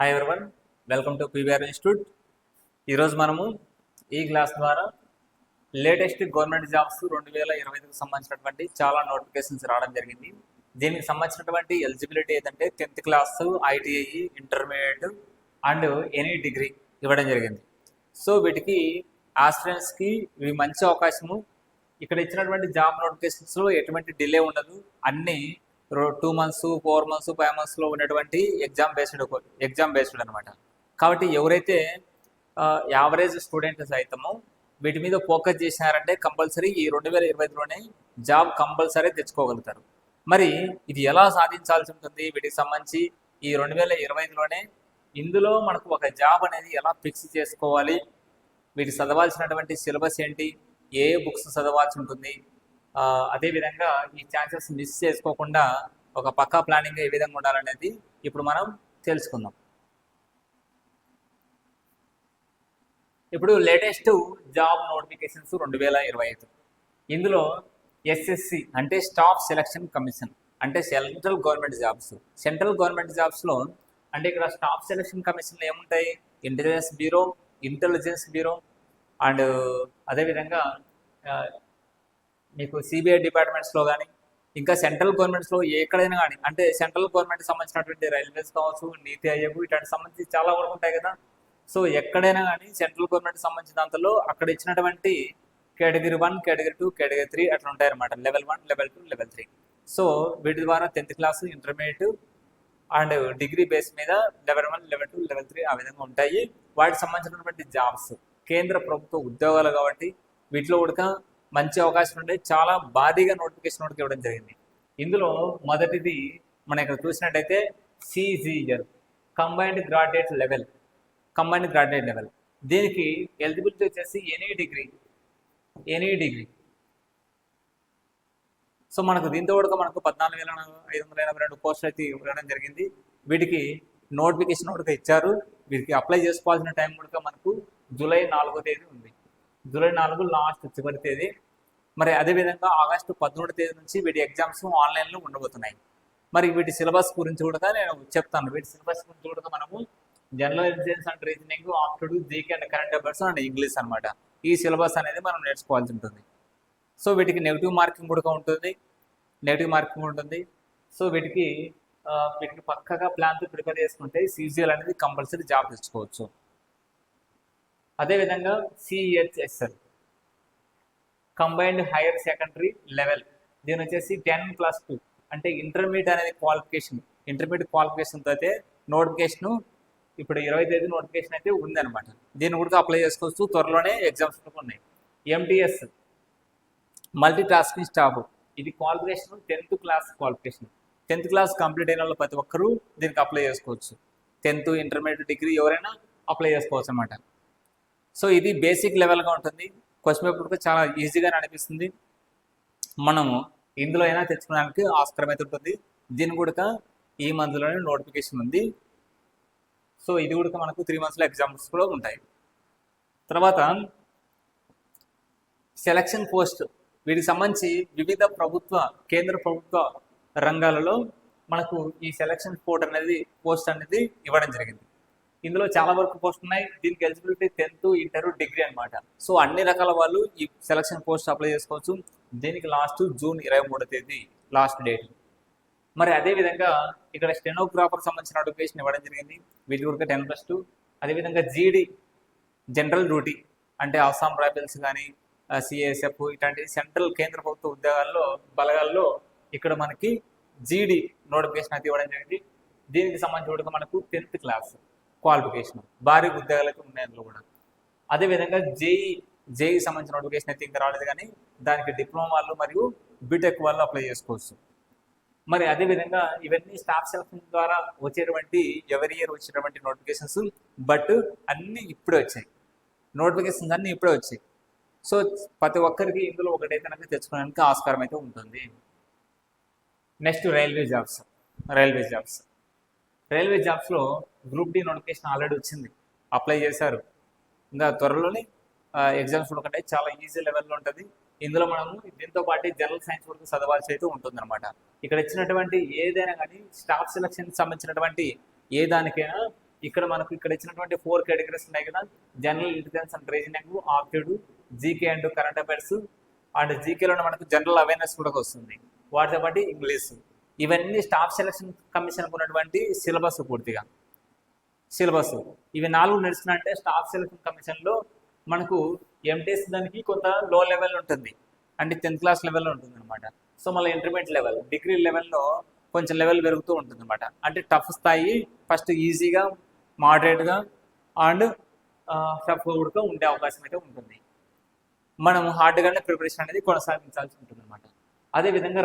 Hi everyone, welcome to PVR institute. ఈరోజు మనము ఈ క్లాస్ ద్వారా లేటెస్ట్ గవర్నమెంట్ జాబ్స్ 2025కి సంబంధించినటువంటి చాలా నోటిఫికేషన్స్ రావడం జరిగింది. దీనికి సంబంధించినటువంటి ఎలిజిబిలిటీ ఏదంటే 10th class, ITI, intermediate and any degree ఇవ్వడం జరిగింది. సో వీటికి ఆస్పిరెంట్స్కి ఇవి మంచి అవకాశము. ఇక్కడ ఇచ్చినటువంటి జాబ్ నోటిఫికేషన్స్లో ఎటువంటి డిలే ఉండదు. అన్నీ 2 months, 4 months, 5 monthsలో ఉన్నటువంటి ఎగ్జామ్ బేస్డ్ అనమాట. కాబట్టి ఎవరైతే యావరేజ్ స్టూడెంట్స్ అయితామో వీటి మీద ఫోకస్ చేసినారంటే కంపల్సరీ ఈ 2025లోనే జాబ్ కంపల్సరీ తెచ్చుకోగలుగుతారు. మరి ఇది ఎలా సాధించాల్సి ఉంటుంది వీటికి సంబంధించి ఈ 2025లోనే ఇందులో మనకు ఒక జాబ్ అనేది ఎలా ఫిక్స్ చేసుకోవాలి, వీటి చదవాల్సినటువంటి సిలబస్ ఏంటి, ఏ బుక్స్ చదవాల్సి ఉంటుంది, అదేవిధంగా ఈ ఛాన్సెస్ మిస్ చేసుకోకుండా ఒక పక్కా ప్లానింగ్ ఏ విధంగా ఉండాలనేది ఇప్పుడు మనం తెలుసుకుందాం. ఇప్పుడు లేటెస్ట్ జాబ్ నోటిఫికేషన్స్ 2025. ఇందులో ఎస్ఎస్సి అంటే స్టాఫ్ సెలక్షన్ కమిషన్ అంటే central government jobs. Central government జాబ్స్లో అంటే ఇక్కడ స్టాఫ్ సెలక్షన్ కమిషన్లో ఏముంటాయి, ఇంటెలిజెన్స్ బ్యూరో అండ్ అదేవిధంగా మీకు సిబిఐ డిపార్ట్మెంట్స్లో కానీ ఇంకా సెంట్రల్ గవర్నమెంట్స్లో ఎక్కడైనా కానీ అంటే సెంట్రల్ గవర్నమెంట్ సంబంధించినటువంటి రైల్వేస్ కావచ్చు, నీతి ఆయోగ్ ఇట్లాంటి సంబంధించి చాలా వరకు ఉంటాయి కదా. సో ఎక్కడైనా కానీ సెంట్రల్ గవర్నమెంట్ సంబంధించిన దాంట్లో అక్కడ ఇచ్చినటువంటి కేటగిరీ 1, కేటగిరీ 2, కేటగిరీ 3 అట్లా ఉంటాయి అనమాట. Level 1, level 2, level 3. సో వీటి ద్వారా 10th class, intermediate and degree base మీద లెవెల్ 1, లెవెల్ 2, లెవెల్ 3 ఆ విధంగా ఉంటాయి. వాటికి సంబంధించినటువంటి జాబ్స్ కేంద్ర ప్రభుత్వ ఉద్యోగాలు కాబట్టి వీటిలో కూడా మంచి అవకాశం ఉండే చాలా భారీగా నోటిఫికేషన్ ఇవ్వడం జరిగింది. ఇందులో మొదటిది మనం ఇక్కడ చూసినట్టయితే సిజిఎల్ కంబైన్డ్ గ్రాడ్యుయేట్ లెవెల్. దీనికి ఎలిజిబిలిటీ వచ్చేసి ఎనీ డిగ్రీ. సో మనకు దీంతో కూడా మనకు 14,582 పోస్టులు అయితే ఇవ్వడం జరిగింది. వీటికి నోటిఫికేషన్ కూడా ఇచ్చారు. వీటికి అప్లై చేసుకోవాల్సిన టైం కూడా మనకు జూలై 4వ తేదీ ఉంది. జూలై 4 లాస్ట్ చివరి తేదీ. మరి అదేవిధంగా ఆగస్టు 13వ తేదీ నుంచి వీటి ఎగ్జామ్స్ ఆన్లైన్లో ఉండబోతున్నాయి. మరి వీటి సిలబస్ గురించి కూడా నేను చెప్తాను. వీటి సిలబస్ గురించి కూడా మనము general intelligence and reasoning, aptitude, GK and current affairs and English అనమాట. ఈ సిలబస్ అనేది మనం నేర్చుకోవాల్సి ఉంటుంది. సో వీటికి నెగిటివ్ మార్కింగ్ కూడా ఉంటుంది. సో వీటికి పక్కగా ప్లాన్తో ప్రిపేర్ చేసుకుంటే సిజిఎల్ అనేది కంపల్సరీ జాబ్ తెచ్చుకోవచ్చు. అదేవిధంగా CHSL combined higher secondary level. దీని వచ్చేసి 10+2 అంటే ఇంటర్మీడియట్ అనేది క్వాలిఫికేషన్తో అయితే నోటిఫికేషన్ ఇప్పుడు 20వ తేదీ నోటిఫికేషన్ అయితే ఉందన్నమాట. దీన్ని కూడా అప్లై చేసుకోవచ్చు. త్వరలోనే ఎగ్జామ్స్ ఉన్నాయి. MTS multi tasking staff. ఇది qualification 10th class qualification. 10th class complete అయిన వాళ్ళు ప్రతి ఒక్కరూ దీనికి అప్లై చేసుకోవచ్చు. 10th, ఇంటర్మీడియట్, డిగ్రీ ఎవరైనా అప్లై చేసుకోవచ్చు అనమాట. సో ఇది బేసిక్ లెవెల్గా ఉంటుంది. క్వశ్చన్ పేపర్ కూడా చాలా ఈజీగానే అనిపిస్తుంది. మనము ఇందులో అయినా తెచ్చుకోవడానికి ఆస్కారం అయితే ఉంటుంది. దీని కూడా ఈ మంత్లోనే నోటిఫికేషన్ ఉంది. సో ఇది కూడా మనకు 3 monthsలో ఎగ్జామ్స్ కూడా ఉంటాయి. తర్వాత సెలక్షన్ పోస్ట్. వీటికి సంబంధించి వివిధ కేంద్ర ప్రభుత్వ రంగాలలో మనకు ఈ సెలక్షన్ పోస్ట్ అనేది ఇవ్వడం జరిగింది. ఇందులో చాలా వరకు పోస్ట్ ఉన్నాయి. దీనికి ఎలిజిబిలిటీ 10th, ఇంటర్, డిగ్రీ అనమాట. సో అన్ని రకాల వాళ్ళు ఈ సెలక్షన్ పోస్ట్ అప్లై చేసుకోవచ్చు. దీనికి లాస్ట్ జూన్ 23వ తేదీ లాస్ట్ డేట్. మరి అదేవిధంగా ఇక్కడ స్టెనోగ్రాఫర్ సంబంధించిన నోటిఫికేషన్ ఇవ్వడం జరిగింది. వీటి కూడా 10+2. అదేవిధంగా జీడీ జనరల్ డ్యూటీ అంటే అస్సాం రైఫిల్స్ కానీ, సిఐఎస్ఎఫ్ ఇట్లాంటి సెంట్రల్ కేంద్ర ప్రభుత్వ బలగాల్లో ఇక్కడ మనకి జీడీ నోటిఫికేషన్ అయితే ఇవ్వడం జరిగింది. దీనికి సంబంధించి కూడా మనకు 10th క్లాస్ క్వాలిఫికేషన్ భారీ ఉద్యోగాలు అయితే ఉన్నాయి అందులో కూడా. అదేవిధంగా జేఈ సంబంధించిన నోటిఫికేషన్ అయితే ఇంకా రాలేదు, కానీ దానికి డిప్లొమా వాళ్ళు మరియు బీటెక్ వాళ్ళు అప్లై చేసుకోవచ్చు. మరి అదేవిధంగా ఇవన్నీ స్టాఫ్ సెలక్షన్ ద్వారా ఎవరి ఇయర్ వచ్చేటువంటి నోటిఫికేషన్స్. బట్ అన్నీ ఇప్పుడే వచ్చాయి, నోటిఫికేషన్స్ అన్నీ ఇప్పుడే వచ్చాయి. సో ప్రతి ఒక్కరికి ఇందులో ఒకటైతే నాకు తెచ్చుకోవడానికి ఆస్కారం అయితే ఉంటుంది. నెక్స్ట్ రైల్వే జాబ్స్లో గ్రూప్ డి నోటిఫికేషన్ ఆల్రెడీ వచ్చింది, అప్లై చేశారు. ఇంకా త్వరలోనే ఎగ్జామ్స్ కూడా చాలా ఈజీ లెవెల్లో ఉంటుంది. ఇందులో మనము దీంతో పాటు జనరల్ సైన్స్ వరకు చదవాల్సి అయితే ఉంటుందన్నమాట. ఇక్కడ ఇచ్చినటువంటి ఏదైనా కానీ స్టాఫ్ సెలక్షన్ సంబంధించినటువంటి ఏ దానికైనా ఇక్కడ మనకు ఇక్కడ ఇచ్చినటువంటి 4 కేటగిరీస్ ఉన్నాయి కదా, general intelligence and reasoning, aptitude, GK and current affairs, and జీకేలోనే మనకు జనరల్ అవేర్నెస్ కూడా వస్తుంది. వాటితో పాటు ఇంగ్లీష్. ఇవన్నీ స్టాఫ్ సెలక్షన్ కమిషన్ ఉన్నటువంటి సిలబస్ పూర్తిగా సిలబస్. ఇవి 4 నడుస్తున్నాయంటే స్టాఫ్ సెలక్షన్ కమిషన్లో మనకు ఎంటీఎస్ దానికి కొంత లో లెవెల్ ఉంటుంది, అంటే 10th క్లాస్ లెవెల్లో ఉంటుంది అనమాట. సో మళ్ళీ ఇంటర్మీడియట్ లెవెల్, డిగ్రీ లెవెల్లో కొంచెం లెవెల్ పెరుగుతూ ఉంటుంది అనమాట. అంటే టఫ్ స్థాయి ఫస్ట్ ఈజీగా, మోడరేట్గా అండ్ టఫ్ కూడా ఉండే అవకాశం అయితే ఉంటుంది. మనం హార్డ్గానే ప్రిపరేషన్ అనేది కొనసాగించాల్సి ఉంటుంది అనమాట. అదేవిధంగా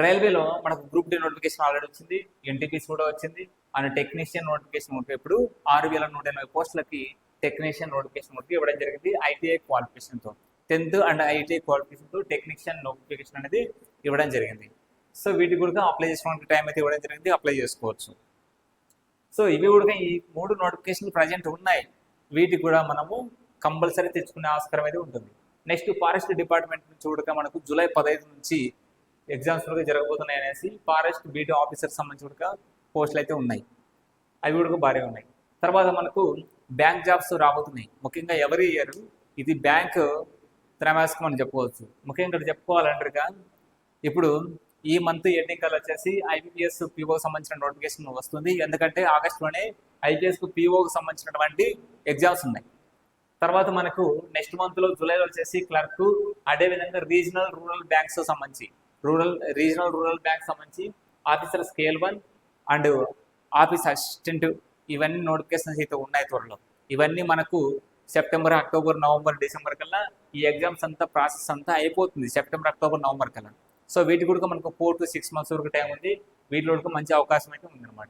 రైల్వేలో మనకు గ్రూప్ డి నోటిఫికేషన్ ఆల్రెడీ వచ్చింది, ఎన్టీపీసీ కూడా వచ్చింది, అండ్ టెక్నీషియన్ నోటిఫికేషన్ ఉంటుంది. ఇప్పుడు 6,180 పోస్టులకి టెక్నీషియన్ నోటిఫికేషన్ కూడా ఇవ్వడం జరిగింది. ఐటీఐ క్వాలిఫికేషన్తో 10th అండ్ ఐటీఐ క్వాలిఫికేషన్తో టెక్నీషియన్ నోటిఫికేషన్ అనేది ఇవ్వడం జరిగింది. సో వీటికి కూడా అప్లై చేసుకోవడానికి టైం అయితే ఇవ్వడం జరిగింది, అప్లై చేసుకోవచ్చు. సో ఇవి కూడా ఈ 3 నోటిఫికేషన్లు ప్రజెంట్ ఉన్నాయి. వీటికి కూడా మనము కంపల్సరీ తెచ్చుకునే ఆస్కారం అయితే ఉంటుంది. నెక్స్ట్ ఫారెస్ట్ డిపార్ట్మెంట్ నుంచి కూడా మనకు జూలై 15 నుంచి ఎగ్జామ్స్ కూడా జరగబోతున్నాయి అనేసి ఫారెస్ట్ బీటీ ఆఫీసర్ సంబంధించి కూడా పోస్టులు అయితే ఉన్నాయి. అవి కూడా భారీ ఉన్నాయి. తర్వాత మనకు బ్యాంక్ జాబ్స్ రాబోతున్నాయి. ముఖ్యంగా ఎవరి ఇయర్ ఇది బ్యాంక్ త్రైమాసికం అని చెప్పుకోవచ్చు. ముఖ్యంగా ఇక్కడ చెప్పుకోవాలంటారుగా ఇప్పుడు ఈ మంత్ ఎండింగ్ కల్లా వచ్చేసి ఐపీఎస్ పీఓకి సంబంధించిన నోటిఫికేషన్ వస్తుంది. ఎందుకంటే ఆగస్టులోనే ఐపీఎస్కు పీఓకి సంబంధించినటువంటి ఎగ్జామ్స్ ఉన్నాయి. తర్వాత మనకు నెక్స్ట్ మంత్లో జూలైలో వచ్చేసి క్లర్క్, అదేవిధంగా రీజనల్ రూరల్ బ్యాంక్స్ సంబంధించి రూరల్ బ్యాంక్ సంబంధించి officer scale 1 and office assistant, ఇవన్నీ నోటిఫికేషన్స్ అయితే ఉన్నాయి త్వరలో. ఇవన్నీ మనకు సెప్టెంబర్, అక్టోబర్, నవంబర్, డిసెంబర్ కల్లా ఈ ఎగ్జామ్స్ అంతా ప్రాసెస్ అంతా అయిపోతుంది, సెప్టెంబర్, అక్టోబర్, నవంబర్ కల్లా. సో వీటి కూడా మనకు 4 to 6 months వరకు టైం ఉంది. వీటిలో కూడా మంచి అవకాశం అయితే ఉందన్నమాట.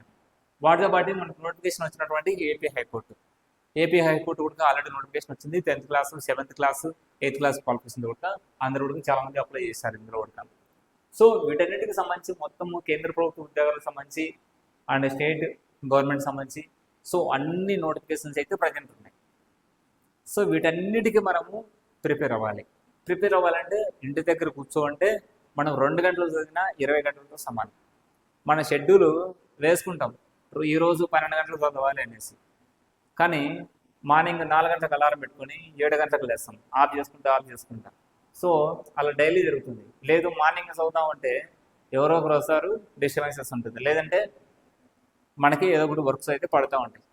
వాటితో పాటు మనకు నోటిఫికేషన్ వచ్చినటువంటి ఏపీ హైకోర్టు కూడా ఆల్రెడీ నోటిఫికేషన్ వచ్చింది. 10th class, 7th class, 8th class qualification కూడా అందరూ కూడా చాలా మంది అప్లై చేశారు ఇందులో కూడా. సో వీటన్నిటికి సంబంధించి మొత్తము కేంద్ర ప్రభుత్వ ఉద్యోగాలకు సంబంధించి అండ్ స్టేట్ గవర్నమెంట్ సంబంధించి సో అన్ని నోటిఫికేషన్స్ అయితే ప్రజెంట్ ఉన్నాయి. సో వీటన్నిటికీ మనము ప్రిపేర్ అవ్వాలంటే ఇంటి దగ్గర కూర్చోవంటే మనం 2 గంటలు చదివినా 20 గంటలతో సమానం. మన షెడ్యూల్ వేసుకుంటాం, ఈరోజు 12 గంటలు చదవాలి అనేసి, కానీ మార్నింగ్ 4 గంటలకు అలారం పెట్టుకొని 7 గంటలకు లేస్తాం, ఆఫ్ చేసుకుంటా. సో అలా డైలీ జరుగుతుంది. లేదు మార్నింగ్ చదువుతామంటే ఎవరో ఒకరు వస్తారు, డిస్టర్బెన్సెస్ ఉంటుంది, లేదంటే మనకి ఏదో ఒకటి వర్క్స్ అయితే పడుతూ ఉంటాయి.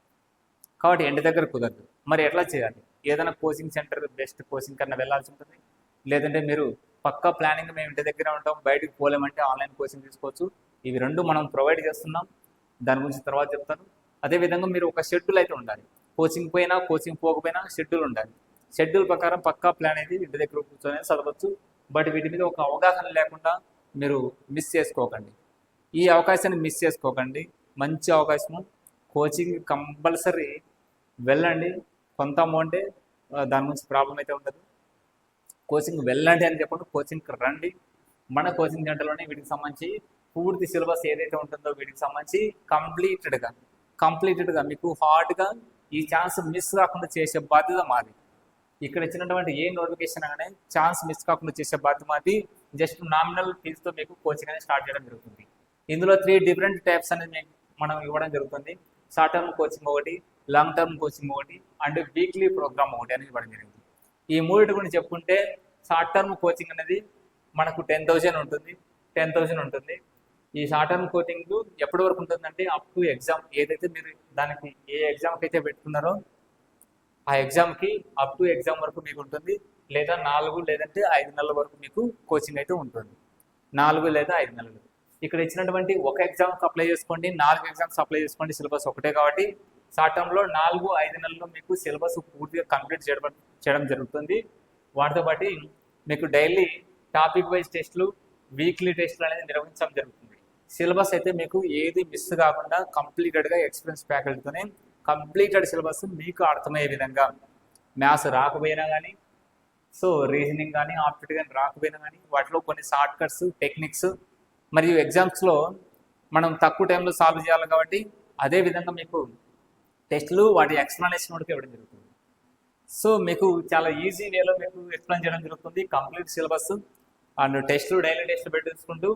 కాబట్టి ఇంటి దగ్గర కుదరదు. మరి ఎట్లా చేయాలి? ఏదైనా కోచింగ్ సెంటర్, బెస్ట్ కోచింగ్ కన్నా వెళ్ళాల్సి ఉంటుంది. లేదంటే మీరు పక్కా ప్లానింగ్ మేము ఇంటి దగ్గర ఉంటాం, బయటకు పోలేమంటే ఆన్లైన్ కోచింగ్ తీసుకోవచ్చు. ఇవి 2 మనం ప్రొవైడ్ చేస్తున్నాం, దాని గురించి తర్వాత చెప్తాను. అదేవిధంగా మీరు ఒక షెడ్యూల్ అయితే ఉండాలి. కోచింగ్ పోకపోయినా షెడ్యూల్ ఉండాలి. షెడ్యూల్ ప్రకారం పక్కా ప్లాన్ అయితే ఇంటి దగ్గర కూర్చొని చదవచ్చు. బట్ వీటి మీద ఒక అవగాహన లేకుండా మీరు మిస్ చేసుకోకండి. ఈ అవకాశాన్ని మిస్ చేసుకోకండి. మంచి అవకాశము. కోచింగ్ కంపల్సరీ వెళ్ళండి. కొంత అమౌంటే, దాని గురించి ప్రాబ్లం అయితే ఉండదు. కోచింగ్ వెళ్ళండి అని చెప్పండి, కోచింగ్కి రండి. మన కోచింగ్ సెంటర్లోనే వీటికి సంబంధించి పూర్తి సిలబస్ ఏదైతే ఉంటుందో వీటికి సంబంధించి కంప్లీటెడ్గా మీకు హార్డ్గా ఈ ఛాన్స్ మిస్ కాకుండా చేసే బాధ్యత మాది. ఇక్కడ ఇచ్చినటువంటి ఏ నోటిఫికేషన్ అనగానే ఛాన్స్ మిస్ కాకుండా చేసే బాధ్యత మాది. జస్ట్ నామినల్ ఫీజుతో మీకు కోచింగ్ అనేది స్టార్ట్ చేయడం జరుగుతుంది. ఇందులో 3 different టైప్స్ అనేది మనం ఇవ్వడం జరుగుతుంది. షార్ట్ టర్మ్ కోచింగ్ ఒకటి, లాంగ్ టర్మ్ కోచింగ్ ఒకటి, అండ్ వీక్లీ ప్రోగ్రామ్ ఒకటి అనేది ఇవ్వడం జరిగింది. ఈ 3 గురించి చెప్పుకుంటే షార్ట్ టర్మ్ కోచింగ్ అనేది మనకు 10,000 ఉంటుంది. ఈ షార్ట్ టర్మ్ కోచింగ్ ఎప్పటి వరకు ఉంటుందంటే అప్ టు ఎగ్జామ్, ఏదైతే మీరు దానికి ఏ ఎగ్జామ్కి అయితే పెట్టుకున్నారో ఆ ఎగ్జామ్కి అప్ టు ఎగ్జామ్ వరకు మీకు ఉంటుంది. లేదా 4 లేదంటే 5 నెలల వరకు మీకు కోచింగ్ అయితే ఉంటుంది. 4 లేదా 5 నెలలు. ఇక్కడ ఇచ్చినటువంటి ఒక ఎగ్జామ్కి అప్లై చేసుకోండి, 4 ఎగ్జామ్స్ అప్లై చేసుకోండి. సిలబస్ ఒకటే కాబట్టి షార్ట్ టర్మ్లో 4-5 నెలల్లో మీకు సిలబస్ పూర్తిగా కంప్లీట్ చేయడం జరుగుతుంది. వాటితో పాటు మీకు డైలీ టాపిక్ వైజ్ టెస్టులు, వీక్లీ టెస్టులు అనేది నిర్వహించడం జరుగుతుంది. సిలబస్ అయితే మీకు ఏది మిస్ కాకుండా కంప్లీటెడ్గా ఎక్స్పీరియన్స్ ఫ్యాకల్టీతోనే కంప్లీటెడ్ సిలబస్ మీకు అర్థమయ్యే విధంగా, మ్యాథ్స్ రాకపోయినా కానీ, సో రీజనింగ్ కానీ, ఆప్టిట్యూడ్ కానీ రాకపోయినా కానీ వాటిలో కొన్ని షార్ట్ కట్స్, టెక్నిక్స్ మరియు ఎగ్జామ్స్లో మనం తక్కువ టైంలో సాల్వ్ చేయాలి కాబట్టి అదేవిధంగా మీకు టెస్టులు వాటి ఎక్స్ప్లెనేషన్ కూడా ఇవ్వడం జరుగుతుంది. సో మీకు చాలా ఈజీ వేలో మీకు ఎక్స్ప్లెయిన్ చేయడం జరుగుతుంది. కంప్లీట్ సిలబస్ అండ్ టెస్టులు, డైలీ టెస్టులు పెట్టేసుకుంటూ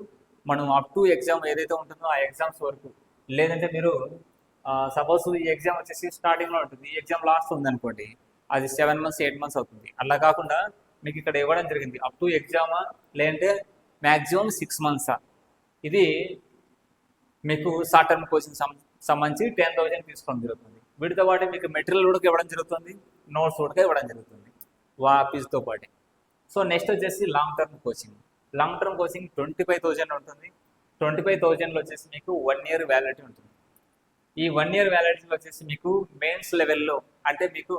మనం అప్ టు ఎగ్జామ్ ఏదైతే ఉంటుందో ఆ ఎగ్జామ్స్ వరకు లేదంటే మీరు సపోజ్ ఈ ఎగ్జామ్ వచ్చేసి స్టార్టింగ్లో ఉంటుంది, ఈ ఎగ్జామ్ లాస్ట్ ఉందనుకోండి, అది 7 months 8 months అవుతుంది. అలా కాకుండా మీకు ఇక్కడ ఇవ్వడం జరిగింది అప్ టు ఎగ్జామా, లేదంటే మ్యాక్సిమం 6 months. ఇది మీకు షార్ట్ టర్మ్ కోచింగ్ సంబంధించి 10,000 తీసుకోవడం జరుగుతుంది. వీటితో పాటు మీకు మెటీరియల్ కూడా ఇవ్వడం జరుగుతుంది, నోట్స్ కూడా ఇవ్వడం జరుగుతుంది ఫీజుతో పాటు. సో నెక్స్ట్ వచ్చేసి long term coaching. Long term coaching 25,000 ఉంటుంది. 25,000లో వచ్చేసి మీకు 1 year వ్యాలిడిటీ ఉంటుంది. ఈ 1 year వ్యాలిడిటీలో వచ్చేసి మీకు మెయిన్స్ లెవెల్లో, అంటే మీకు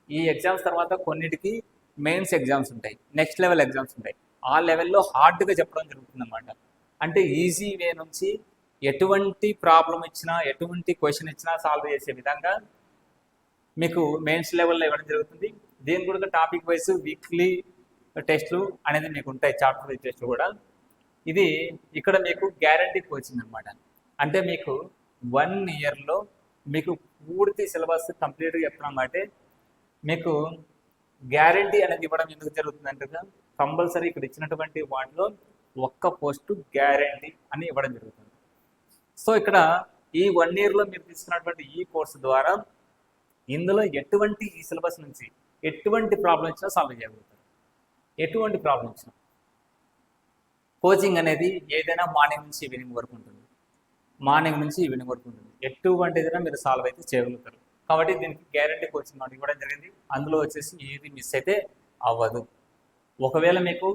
ఈ ఎగ్జామ్స్ తర్వాత కొన్నిటికి మెయిన్స్ ఎగ్జామ్స్ ఉంటాయి, నెక్స్ట్ లెవెల్ ఎగ్జామ్స్ ఉంటాయి. ఆ లెవెల్లో హార్డ్గా చెప్పడం జరుగుతుంది అన్నమాట. అంటే ఈజీ వే నుంచి ఎటువంటి ప్రాబ్లం ఇచ్చినా, ఎటువంటి క్వశ్చన్ ఇచ్చినా సాల్వ్ చేసే విధంగా మీకు మెయిన్స్ లెవెల్లో ఇవ్వడం జరుగుతుంది. దీని కూడా టాపిక్ వైజ్ వీక్లీ టెస్ట్లు అనేది మీకు ఉంటాయి, చాప్టర్ వైజ్ టెస్ట్లు కూడా. ఇది ఇక్కడ మీకు గ్యారంటీ కోచింగ్ అనమాట. అంటే మీకు 1 yearలో మీకు పూర్తి సిలబస్ కంప్లీట్గా చెప్తున్నాం కాబట్టి మీకు గ్యారంటీ అనేది ఇవ్వడం ఎందుకు జరుగుతుందంటే, కంపల్సరీ ఇక్కడ ఇచ్చినటువంటి వాటిలో ఒక్క పోస్టు గ్యారంటీ అని ఇవ్వడం జరుగుతుంది. సో ఇక్కడ ఈ 1 yearలో మీరు తీసుకున్నటువంటి ఈ కోర్సు ద్వారా ఇందులో ఎటువంటి ఈ సిలబస్ నుంచి ఎటువంటి ప్రాబ్లం ఇచ్చినా సాల్వ్ చేయగలుగుతారు. ఎటువంటి ప్రాబ్లం ఇచ్చినా. కోచింగ్ అనేది ఏదైనా మార్నింగ్ నుంచి ఈవినింగ్ వరకు ఉంటుంది, ఎటువంటిదైనా మీరు సాల్వ్ అయితే చేయగలుగుతారు. కాబట్టి దీనికి గ్యారంటీ కోచింగ్ నాకు ఇవ్వడం జరిగింది. అందులో వచ్చేసి ఏది మిస్ అయితే అవ్వదు. ఒకవేళ మీకు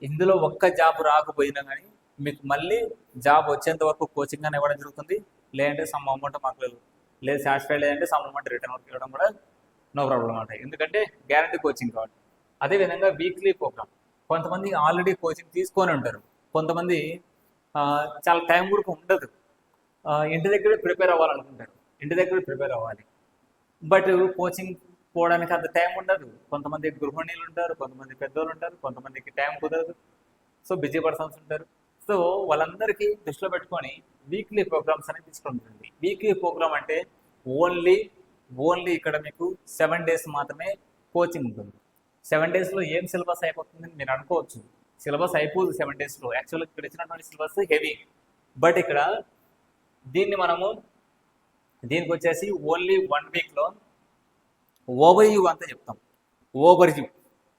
ఇందులో ఒక్క జాబ్ రాకపోయినా కానీ మీకు మళ్ళీ జాబ్ వచ్చేంత వరకు కోచింగ్ అని ఇవ్వడం జరుగుతుంది. లేదంటే సమ్ అమౌంట్ మాకు లేదు సాటిస్ఫైడ్ లేదంటే సమ్ అమౌంట్ రిటర్న్ వర్క్ ఇవ్వడం కూడా నో ప్రాబ్లం అనమాట, ఎందుకంటే గ్యారంటీ కోచింగ్ కాబట్టి. అదేవిధంగా వీక్లీ ప్రోగ్రామ్. కొంతమంది ఆల్రెడీ కోచింగ్ తీసుకొని ఉంటారు, కొంతమంది చాలా టైం కూడా ఉండదు, ఇంటి దగ్గరే ప్రిపేర్ అవ్వాలనుకుంటారు, ఇంటి దగ్గర ప్రిపేర్ అవ్వాలి, బట్ కోచింగ్ పోవడానికి అంత టైం ఉండదు. కొంతమంది గృహిణీలు ఉంటారు, కొంతమంది పెద్దోళ్ళు ఉంటారు, కొంతమందికి టైం కుదరదు, సో బిజీ పర్సన్స్ ఉంటారు. సో వాళ్ళందరికీ దృష్టిలో పెట్టుకొని వీక్లీ ప్రోగ్రామ్స్ అనేది తీసుకుంటుంది. వీక్లీ ప్రోగ్రామ్ అంటే ఓన్లీ ఇక్కడ మీకు 7 days మాత్రమే కోచింగ్ ఉంటుంది. 7 daysలో ఏం సిలబస్ అయిపోతుందని మీరు అనుకోవచ్చు. సిలబస్ అయిపోదు 7 daysలో. యాక్చువల్గా ఇక్కడ ఇచ్చినటువంటి సిలబస్ హెవీ, బట్ ఇక్కడ దీనికి వచ్చేసి ఓన్లీ 1 weekలో ఓవర్వ్యూ అంతా చెప్తాం. ఓవర్వ్యూ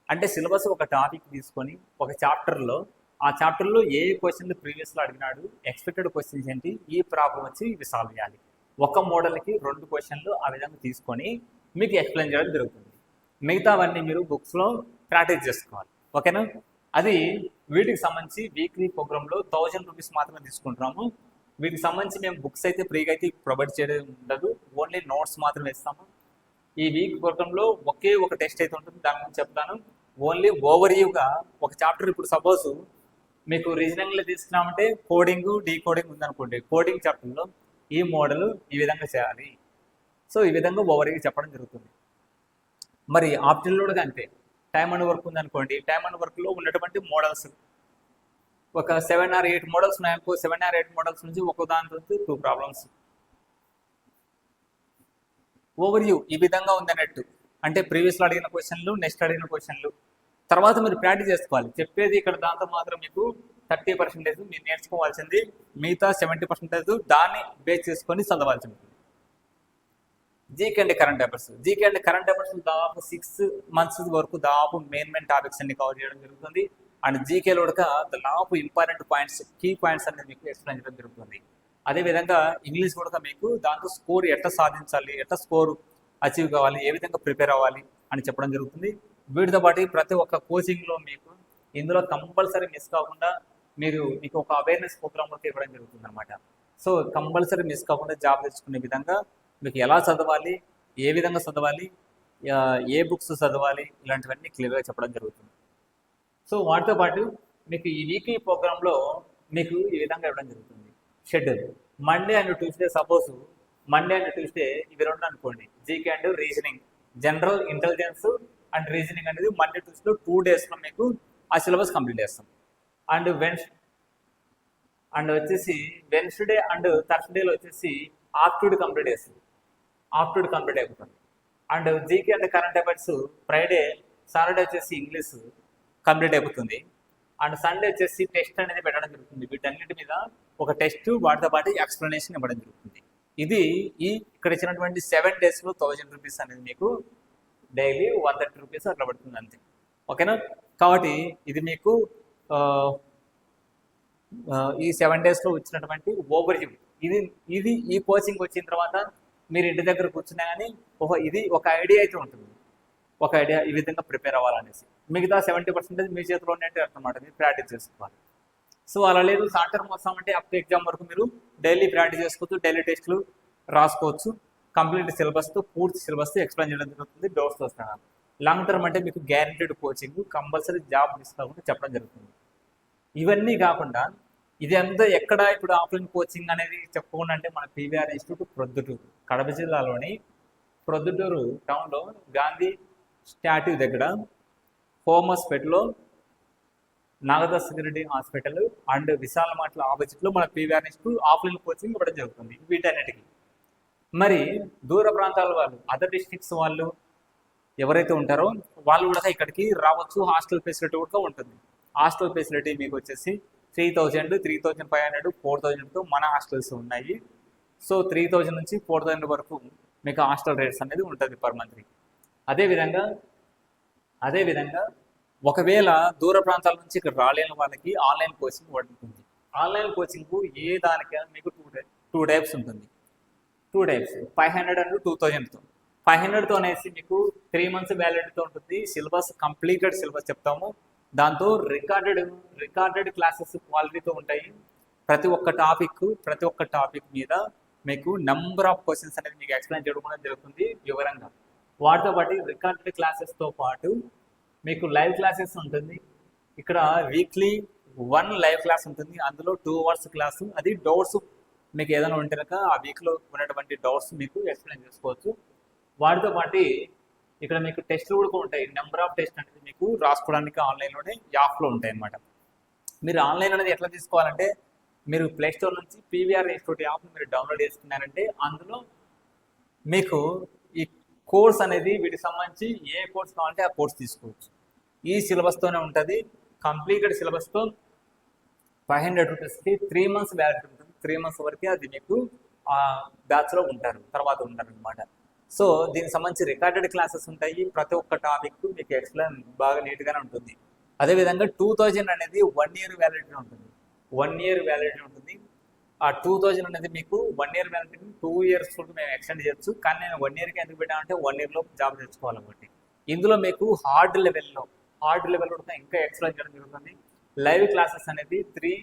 అంటే సిలబస్ ఒక టాపిక్ తీసుకొని ఒక చాప్టర్లో, ఆ చాప్టర్లో ఏ క్వశ్చన్లు ప్రీవియస్లో అడిగినాడు, ఎక్స్పెక్టెడ్ క్వశ్చన్స్ ఏంటి, ఈ ప్రాబ్లం వచ్చి ఇవి సాల్వ్ చేయాలి. ఒక మోడల్కి 2 questions ఆ విధంగా తీసుకొని మీకు ఎక్స్ప్లెయిన్ చేయడం జరుగుతుంది. మిగతావన్నీ మీరు బుక్స్లో ప్రాక్టీస్ చేసుకోవాలి, ఓకేనా. అది వీటికి సంబంధించి వీక్లీ ప్రోగ్రాంలో 1000 rupees మాత్రమే తీసుకుంటున్నాము. వీటికి సంబంధించి మేము బుక్స్ అయితే ఫ్రీగా అయితే ప్రొవైడ్ చేయడం ఉండదు, ఓన్లీ నోట్స్ మాత్రమే ఇస్తాము. ఈ వీక్ ప్రోగ్రాంలో ఒకే ఒక టెస్ట్ అయితే ఉంటుంది, దాని గురించి చెప్తాను. ఓన్లీ ఓవర్వ్యూగా ఒక చాప్టర్, ఇప్పుడు సపోజ్ మీకు రీజనింగ్లో తీసుకున్నామంటే కోడింగ్ డీకోడింగ్ ఉందనుకోండి, కోడింగ్ చాప్టర్లో ఈ మోడల్ ఈ విధంగా చేయాలి, సో ఈ విధంగా ఓవర్వ్యూ చెప్పడం జరుగుతుంది. మరి ఆప్టిట్యూడ్ కూడా అంతే. టైమ్ అండ్ వర్క్ ఉందనుకోండి, టైమ్ అండ్ వర్క్లో ఉన్నటువంటి మోడల్స్ ఒక 7 or 8 మోడల్స్ ఉన్నాయనుకో, 7 or 8 మోడల్స్ నుంచి ఒక్కో దాని నుంచి 2 problems. ఓవర్వ్యూ ఈ విధంగా ఉందన్నట్టు, అంటే ప్రీవియస్లో అడిగిన క్వశ్చన్లు, నెక్స్ట్ అడిగిన క్వశ్చన్లు, తర్వాత మీరు ప్రాక్టీస్ చేసుకోవాలి. చెప్పేది ఇక్కడ దాంతో మాత్రం మీకు 30% మీరు నేర్చుకోవాల్సింది, మిగతా 70% దాన్ని బేస్ చేసుకొని చదవాల్సి ఉంటుంది. జీకే అండ్ కరెంట్ అఫైర్స్ దాదాపు 6 months వరకు దాదాపు మెయిన్ టాపిక్స్ అన్ని కవర్ చేయడం జరుగుతుంది. అండ్ జీకేలో కూడా దాదాపు ఇంపార్టెంట్ పాయింట్స్, కీ పాయింట్స్ అనేది మీకు ఎక్స్ప్లెయిన్ చేయడం జరుగుతుంది. అదేవిధంగా ఇంగ్లీష్ కూడా మీకు దాంట్లో స్కోర్ ఎట్లా సాధించాలి, ఎట్లా స్కోర్ అచీవ్ కావాలి, ఏ విధంగా ప్రిపేర్ అవ్వాలి అని చెప్పడం జరుగుతుంది. వీటితో పాటు ప్రతి ఒక్క కోచింగ్లో మీకు ఇందులో కంపల్సరీ మిస్ కాకుండా మీకు ఒక అవేర్నెస్ ప్రోగ్రామ్ కూడా ఇవ్వడం జరుగుతుంది అనమాట. సో కంపల్సరీ మిస్ కాకుండా జాబ్ తెచ్చుకునే విధంగా మీకు ఎలా చదవాలి, ఏ విధంగా చదవాలి, ఏ బుక్స్ చదవాలి, ఇలాంటివన్నీ క్లియర్గా చెప్పడం జరుగుతుంది. సో వాటితో పాటు మీకు ఈ వీక్లీ ప్రోగ్రాంలో మీకు ఈ విధంగా ఇవ్వడం జరుగుతుంది schedule. Monday and Tuesday, suppose Monday and Tuesday ఇవి 2 అనుకోండి, GK and reasoning, general intelligence and reasoning అనేది మండే ట్యూస్డే 2 daysలో మీకు ఆ సిలబస్ కంప్లీట్ చేస్తాం. అండ్ వచ్చేసి వెన్స్డే అండ్ థర్స్డేలో వచ్చేసి ఆప్టిట్యూడ్ కంప్లీట్ చేస్తుంది, ఆప్టిట్యూడ్ కంప్లీట్ అయిపోతుంది. And GK and current affairs Friday, Saturday వచ్చేసి ఇంగ్లీష్ కంప్లీట్ అయిపోతుంది. అండ్ సండే వచ్చేసి టెస్ట్ అనేది పెట్టడం జరుగుతుంది. వీటన్నిటి మీద ఒక టెస్ట్ వాటితో పాటు ఎక్స్ప్లెనేషన్ ఇవ్వడం జరుగుతుంది. ఇది ఇక్కడ ఇచ్చినటువంటి 7 డేస్లో 1000 రూపీస్ అనేది మీకు డైలీ 130 రూపీస్ అట్లా పడుతుంది అంతే. ఓకేనా? కాబట్టి ఇది మీకు ఈ 7 డేస్లో వచ్చినటువంటి ఓవర్వ్యూ. ఇది ఈ కోచింగ్ వచ్చిన తర్వాత మీరు ఇంటి దగ్గర కూర్చున్నా కానీ ఇది ఒక ఐడియా అయితే ఉంటుంది. ఒక ఐడియా ఈ విధంగా ప్రిపేర్ అవ్వాలనేసి. మిగతా 70% మీ చేతిలో ఉన్నట్టు అన్నమాట, మీరు ప్రాక్టీస్ చేసుకోవాలి. సో అలా లేదు, షార్ట్ టర్మ్ వస్తామంటే అప్ టు ఎగ్జామ్ వరకు మీరు డైలీ ప్రాక్టీస్ చేసుకోవచ్చు, డైలీ టెస్టులు రాసుకోవచ్చు. కంప్లీట్ సిలబస్తో పూర్తి సిలబస్తో ఎక్స్ప్లెయిన్ చేయడం జరుగుతుంది. డౌట్స్ వస్తాను. లాంగ్ టర్మ్ అంటే మీకు guaranteed coaching, compulsory job miss కాకుండా చెప్పడం జరుగుతుంది. ఇవన్నీ కాకుండా ఇది అంతా ఎక్కడ ఇప్పుడు ఆఫ్లైన్ కోచింగ్ అనేది చెప్పుకోండి అంటే మన పీవీఆర్ ఇన్స్టిట్యూట్ ప్రొద్దుటూరు, కడప జిల్లాలోని ప్రొద్దుటూరు టౌన్లో గాంధీ స్టాట్యూ దగ్గర హోమ్ హాస్పిటల్లో నాగదాస్ రెడ్డి హాస్పిటల్ అండ్ విశాల మాటల ఆపోజిట్లో మన పీవీఆర్ ఇన్స్టిట్యూట్ ఆఫ్లైన్ కోచింగ్ ఇవ్వడం జరుగుతుంది. వీటన్నిటికీ మరి దూర ప్రాంతాల వాళ్ళు, అదర్ డిస్ట్రిక్ట్స్ వాళ్ళు ఎవరైతే ఉంటారో వాళ్ళు కూడా ఇక్కడికి రావచ్చు. హాస్టల్ ఫెసిలిటీ కూడా ఉంటుంది. హాస్టల్ ఫెసిలిటీ మీకు వచ్చేసి 3000, 3500, 4000తో మన హాస్టల్స్ ఉన్నాయి. సో 3000 నుంచి 4000 వరకు మీకు హాస్టల్ రేట్స్ అనేది ఉంటుంది పర్ మంత్లీ. అదేవిధంగా ఒకవేళ దూర ప్రాంతాల నుంచి ఇక్కడ రాలేని వాళ్ళకి ఆన్లైన్ కోచింగ్ ఉంటుంది. ఆన్లైన్ కోచింగ్ ఏ దానికైనా మీకు టూ టైప్స్ ఉంటుంది. 2 టైప్స్ 500 అండ్ 2000తో. 500తో అనేసి మీకు 3 months వ్యాలిడిటీతో ఉంటుంది. సిలబస్ కంప్లీటెడ్ సిలబస్ చెప్తాము. దాంతో రికార్డెడ్ క్లాసెస్ క్వాలిటీతో ఉంటాయి. ప్రతి ఒక్క టాపిక్ మీద మీకు నెంబర్ ఆఫ్ క్వశ్చన్స్ అనేది మీకు ఎక్స్ప్లెయిన్ చేయడం కూడా జరుగుతుంది వివరంగా. వాటితో పాటు రికార్డెడ్ క్లాసెస్తో పాటు మీకు లైవ్ క్లాసెస్ ఉంటుంది. ఇక్కడ వీక్లీ 1 లైవ్ క్లాస్ ఉంటుంది. అందులో 2 hours క్లాసు. అది డౌట్స్ మీకు ఏదైనా ఉంటే కనుక ఆ వీక్లో ఉన్నటువంటి డౌట్స్ మీకు ఎక్స్ప్లెయిన్ చేసుకోవచ్చు. వాటితో పాటు ఇక్కడ మీకు టెస్టులు కూడా ఉంటాయి. నెంబర్ ఆఫ్ టెస్ట్ అనేది మీకు రాసుకోవడానికి ఆన్లైన్లోనే యాప్లో ఉంటాయి అన్నమాట. మీరు ఆన్లైన్ అనేది ఎట్లా తీసుకోవాలంటే మీరు ప్లేస్టోర్ నుంచి పీవీఆర్ ఇన్స్టిట్యూట్ యాప్ మీరు డౌన్లోడ్ చేసుకున్నారంటే అందులో మీకు ఈ కోర్స్ అనేది వీటికి సంబంధించి ఏ కోర్స్ కావాలంటే ఆ కోర్స్ తీసుకోవచ్చు. ఈ సిలబస్తోనే ఉంటుంది. కంప్లీటెడ్ సిలబస్తో 500 రూపీస్కి 3 months వ్యాలిడిటీ ఉంటుంది. 3 months వరకే అది మీకు ఆ బ్యాచ్లో ఉంటారు, తర్వాత ఉంటారు అనమాట. సో దీనికి సంబంధించి రికార్డెడ్ క్లాసెస్ ఉంటాయి. ప్రతి ఒక్క టాపిక్ మీకు ఎక్స్ప్లెయిన్ బాగా నీట్గానే ఉంటుంది. అదేవిధంగా 2000 అనేది 1 year వ్యాలిడిటీ ఉంటుంది. 1 year వ్యాలిడిటీ ఉంటుంది. ఆ 2000 అనేది మీకు 1 year వ్యాలిడిటీ 2 years మేము ఎక్స్టెండ్ చేయొచ్చు. కానీ నేను 1 yearకి ఎందుకు పెట్టానంటే 1 yearలో జాబ్ తెచ్చుకోవాలి కాబట్టి. ఇందులో మీకు హార్డ్ లెవెల్లో కూడా ఇంకా ఎక్స్ప్లెయిన్ చేయడం జరుగుతుంది. లైవ్ క్లాసెస్ అనేది 3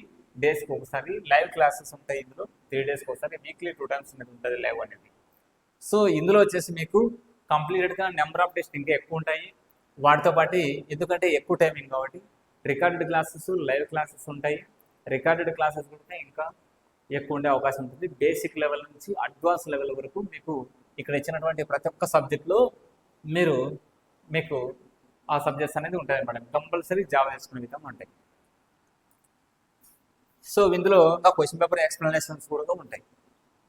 daysకి ఒకసారి లైవ్ క్లాసెస్ ఉంటాయి. ఇందులో 3 daysకి ఒకసారి వీక్లీ 2 times అనేది ఉంటుంది లైవ్ అనేది. సో ఇందులో వచ్చేసి మీకు కంప్లీటెడ్గా నెంబర్ ఆఫ్ టెస్ట్ ఇంకా ఎక్కువ ఉంటాయి. వాటితో పాటు ఎందుకంటే ఎక్కువ టైమింగ్ కాబట్టి రికార్డెడ్ క్లాసెస్, లైవ్ క్లాసెస్ ఉంటాయి. రికార్డెడ్ క్లాసెస్ కూడా ఇంకా ఎక్కువ ఉండే అవకాశం ఉంటుంది. బేసిక్ లెవెల్ నుంచి అడ్వాన్స్ లెవెల్ వరకు మీకు ఇక్కడ ఇచ్చినటువంటి ప్రతి ఒక్క సబ్జెక్ట్లో మీకు ఆ సబ్జెక్ట్స్ అనేది ఉంటాయి అన్నమాట. కంపల్సరీ జాబ్ చేసుకునే విధంగా ఉంటాయి. సో ఇందులో ఇంకా క్వశ్చన్ పేపర్ ఎక్స్ప్లెనేషన్స్ కూడా ఉంటాయి.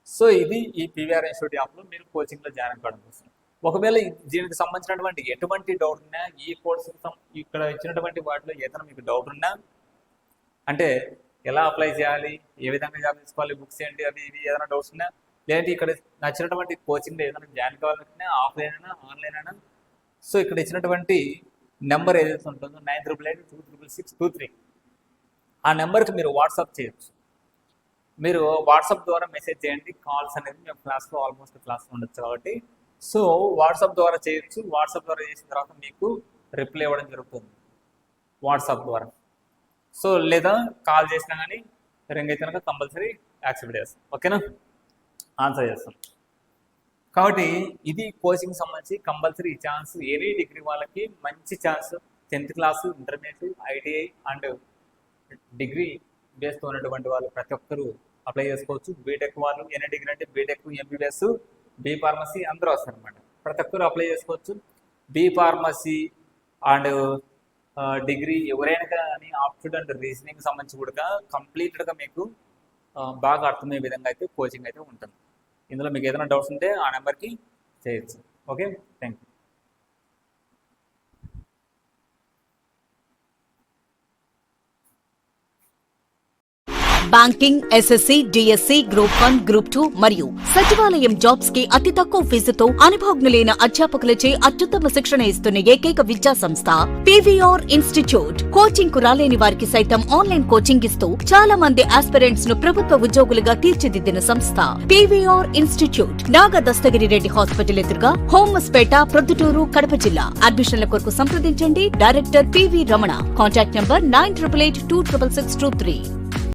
సో ఇది ఈ పీవీఆర్ ఇన్స్టిట్యూట్ యాప్లో మీరు కోచింగ్లో జాయిన్ కావడం కోసం. ఒకవేళ దీనికి సంబంధించినటువంటి ఎటువంటి డౌట్ ఉన్నా, ఈ కోర్సు ఇక్కడ ఇచ్చినటువంటి వాటిలో ఏదైనా మీకు డౌట్ ఉన్నా, అంటే ఎలా అప్లై చేయాలి, ఏ విధంగా జాబ్ తీసుకోవాలి, బుక్స్ ఏంటి, అది ఇది ఏదైనా డౌట్స్ ఉన్నా, లేదంటే ఇక్కడ నచ్చినటువంటి కోచింగ్లో ఏదైనా జాయిన్ కావాలనుకున్నా ఆఫ్లైన్ అయినా ఆన్లైన్ అయినా, సో ఇక్కడ ఇచ్చినటువంటి నెంబర్ ఏదైతే ఉంటుందో 9888266623 ఆ నెంబర్కి మీరు వాట్సాప్ చేయొచ్చు. మీరు వాట్సాప్ ద్వారా మెసేజ్ చేయండి. కాల్స్ అనేది మేము క్లాస్లో ఉండొచ్చు కాబట్టి సో వాట్సాప్ ద్వారా చేయొచ్చు. వాట్సాప్ ద్వారా చేసిన తర్వాత మీకు రిప్లై ఇవ్వడం జరుగుతుంది వాట్సాప్ ద్వారా. సో లేదా కాల్ చేసినా కానీ రింగ్ అయితే కనుక కంపల్సరీ యాక్సెప్ట్ చేస్తాం. ఓకేనా? ఆన్సర్ చేస్తాం. కాబట్టి ఇది కోచింగ్ సంబంధించి కంపల్సరీ ఈ ఛాన్స్ ఎనీ డిగ్రీ వాళ్ళకి మంచి chance. 10th class, intermediate, ITI and degree బేస్తో ఉన్నటువంటి వాళ్ళు ప్రతి ఒక్కరూ అప్లై చేసుకోవచ్చు. బీటెక్ వాళ్ళు ఎనీ డిగ్రీ అంటే బీటెక్, ఎంబీబీఎస్, బీ ఫార్మసీ అందరూ వస్తారు అనమాట. ప్రతి ఒక్కరు అప్లై చేసుకోవచ్చు. బీ ఫార్మసీ అండ్ డిగ్రీ ఎవరైనా కానీ ఆప్టిట్యూడ్ అండ్ రీజనింగ్ సంబంధించి కూడా కంప్లీట్గా మీకు బాగా అర్థమయ్యే విధంగా అయితే కోచింగ్ అయితే ఉంటుంది. ఇందులో మీకు ఏదైనా డౌట్స్ ఉంటే ఆ నెంబర్కి చేయొచ్చు. Okay, thank you. Banking, SSC, DSC, group 1, group 2 మరియు సచివాలయం జాబ్స్ కి అతి తక్కువ ఫీజుతో అనుభవజ్ఞులైన అధ్యాపకులచే అత్యుత్తమ శిక్షణ ఇస్తున్న ఏకైక విద్యా సంస్థ పీవీఆర్ ఇన్స్టిట్యూట్. కోచింగ్ కు రాలేని వారికి సైతం ఆన్లైన్ కోచింగ్ ఇస్తూ చాలా మంది ఆస్పిరెంట్స్ ను ప్రభుత్వ ఉద్యోగులుగా తీర్చిదిద్దిన సంస్థ పీవీఆర్ ఇన్స్టిట్యూట్. నాగ దస్తగిరి రెడ్డి హాస్పిటల్ ఎదురుగా, హోమస్పేట, ప్రొద్దుటూరు, కడప జిల్లా. అడ్మిషన్ల కొరకు సంప్రదించండి. Director PV Ramana. Contact number 9888266623.